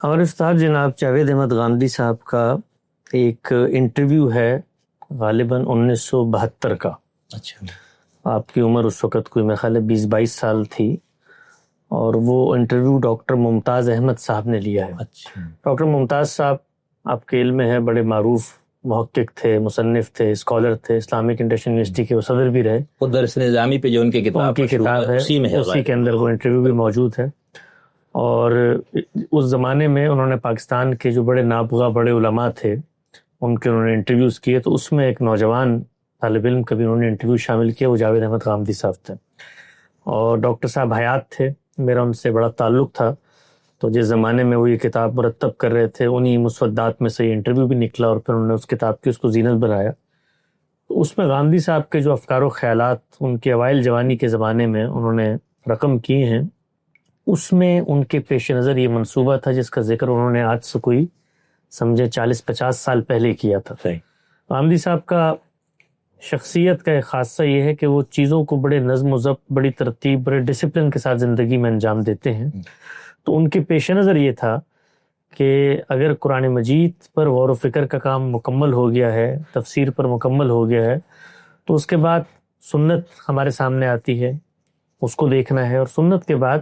اور استاد جناب جاوید احمد غامدی صاحب کا ایک انٹرویو ہے غالباً 1972 کا. اچھا. آپ کی عمر اس وقت کوئی میرے خیال ہے 20-22 سال تھی، اور وہ انٹرویو ڈاکٹر ممتاز احمد صاحب نے لیا ہے. اچھا. ڈاکٹر ممتاز صاحب آپ کے علم میں ہے بڑے معروف محقق تھے، مصنف تھے، اسکالر تھے، اسلامک انٹرنیشنل یونیورسٹی کے وہ صدر بھی رہے. وہ درس نظامی پہ جو ان کی کتاب ہے اسی کے اندر وہ انٹرویو بھی موجود ہے. اور اس زمانے میں انہوں نے پاکستان کے جو بڑے نابغہ بڑے علماء تھے ان کے انہوں نے انٹرویوز کیے، تو اس میں ایک نوجوان طالب علم کا بھی انہوں نے انٹرویو شامل کیا، وہ جاوید احمد غامدی صاحب تھے. اور ڈاکٹر صاحب حیات تھے، میرا ان سے بڑا تعلق تھا، تو جس زمانے میں وہ یہ کتاب مرتب کر رہے تھے انہی مسودات میں سے یہ انٹرویو بھی نکلا، اور پھر انہوں نے اس کتاب کی اس کو زینت بنایا. تو اس میں غامدی صاحب کے جو افکار و خیالات ان کے اوائل جوانی کے زمانے میں انہوں نے رقم کیے ہیں، اس میں ان کے پیش نظر یہ منصوبہ تھا جس کا ذکر انہوں نے آج سے کوئی سمجھے 40-50 سال پہلے کیا تھا. غامدی صاحب کا شخصیت کا ایک خاصہ یہ ہے کہ وہ چیزوں کو بڑے نظم و ضبط، بڑی ترتیب، بڑے ڈسپلن کے ساتھ زندگی میں انجام دیتے ہیں. تو ان کے پیش نظر یہ تھا کہ اگر قرآن مجید پر غور و فکر کا کام مکمل ہو گیا ہے، تفسیر پر مکمل ہو گیا ہے، تو اس کے بعد سنت ہمارے سامنے آتی ہے، اس کو دیکھنا ہے. اور سنت کے بعد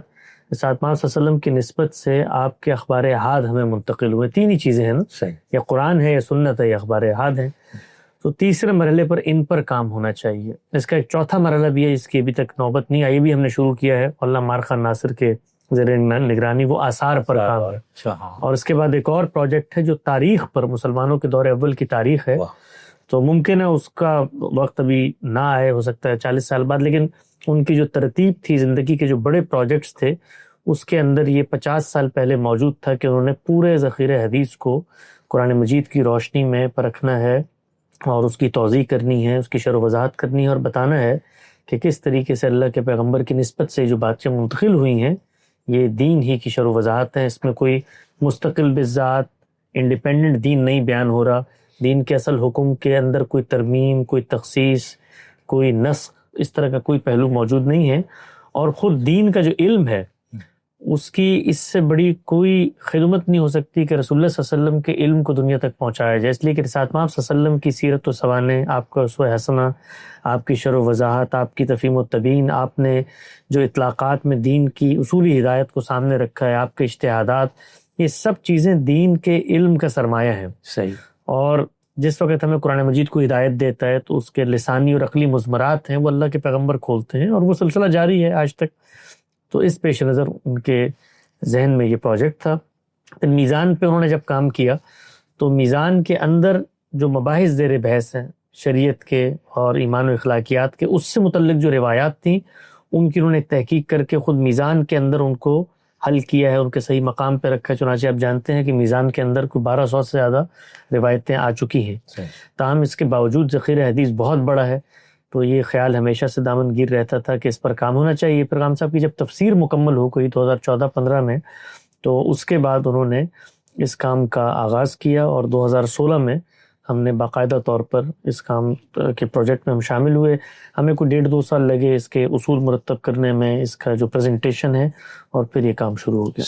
ساتھ صلی اللہ علیہ وسلم کی نسبت سے آپ کے اخبار احاد ہمیں منتقل ہوئے. تین ہی چیزیں ہیں نا، یا قرآن ہے، یا سنت ہے، یا اخبار احاد ہے. تو تیسرے مرحلے پر ان پر کام ہونا چاہیے. اس کا ایک چوتھا مرحلہ بھی ہے جس کی ابھی تک نوبت نہیں آئی، بھی ہم نے شروع کیا ہے علامہ مار خان ناصر کے زیر نگرانی، وہ آثار پر کام ہے. اور اس کے بعد ایک اور پروجیکٹ ہے جو تاریخ پر، مسلمانوں کے دور اول کی تاریخ ہے. تو ممکن ہے اس کا وقت ابھی نہ آئے، ہو سکتا ہے 40 سال بعد، لیکن ان کی جو ترتیب تھی زندگی کے جو بڑے پروجیکٹس تھے اس کے اندر یہ 50 سال پہلے موجود تھا کہ انہوں نے پورے ذخیرہ حدیث کو قرآن مجید کی روشنی میں پرکھنا ہے، اور اس کی توضیح کرنی ہے، اس کی شرح و وضاحت کرنی ہے، اور بتانا ہے کہ کس طریقے سے اللہ کے پیغمبر کی نسبت سے جو باتیں منتقل ہوئی ہیں یہ دین ہی کی شرح و وضاحت ہے. اس میں کوئی مستقل بذات انڈیپینڈنٹ دین نہیں بیان ہو رہا. دین کے اصل حکم کے اندر کوئی ترمیم، کوئی تخصیص، کوئی نسخ، اس طرح کا کوئی پہلو موجود نہیں ہے. اور خود دین کا جو علم ہے اس کی اس سے بڑی کوئی خدمت نہیں ہو سکتی کہ رسول اللہ صلی اللہ علیہ وسلم کے علم کو دنیا تک پہنچایا جائے. اس لیے کہ رسالت مآب صلی اللہ علیہ وسلم کی سیرت و سوانح، آپ کا اسوہ حسنہ، آپ کی شرح و وضاحت، آپ کی تفہیم و تبیین، آپ نے جو اطلاقات میں دین کی اصولی ہدایت کو سامنے رکھا ہے، آپ کے اجتہادات، یہ سب چیزیں دین کے علم کا سرمایہ ہیں. صحیح. اور جس وقت ہمیں قرآن مجید کو ہدایت دیتا ہے تو اس کے لسانی اور عقلی مضمرات ہیں وہ اللہ کے پیغمبر کھولتے ہیں، اور وہ سلسلہ جاری ہے آج تک. تو اس پیش نظر ان کے ذہن میں یہ پروجیکٹ تھا. پھر میزان پہ انہوں نے جب کام کیا تو میزان کے اندر جو مباحث زیر بحث ہیں شریعت کے اور ایمان و اخلاقیات کے، اس سے متعلق جو روایات تھیں ان کی انہوں نے تحقیق کر کے خود میزان کے اندر ان کو حل کیا ہے، ان کے صحیح مقام پہ رکھا ہے. چنانچہ آپ جانتے ہیں کہ میزان کے اندر کوئی 1200 سے زیادہ روایتیں آ چکی ہیں. تاہم اس کے باوجود ذخیرہ حدیث بہت بڑا ہے، تو یہ خیال ہمیشہ سے دامن گیر رہتا تھا کہ اس پر کام ہونا چاہیے. پیغام صاحب کی جب تفسیر مکمل ہو گئی 2014-15 میں، تو اس کے بعد انہوں نے اس کام کا آغاز کیا، اور 2016 میں ہم نے باقاعدہ طور پر اس کام کے پروجیکٹ میں ہم شامل ہوئے. ہمیں کوئی 1.5-2 سال لگے اس کے اصول مرتب کرنے میں، اس کا جو پریزنٹیشن ہے، اور پھر یہ کام شروع ہو گیا.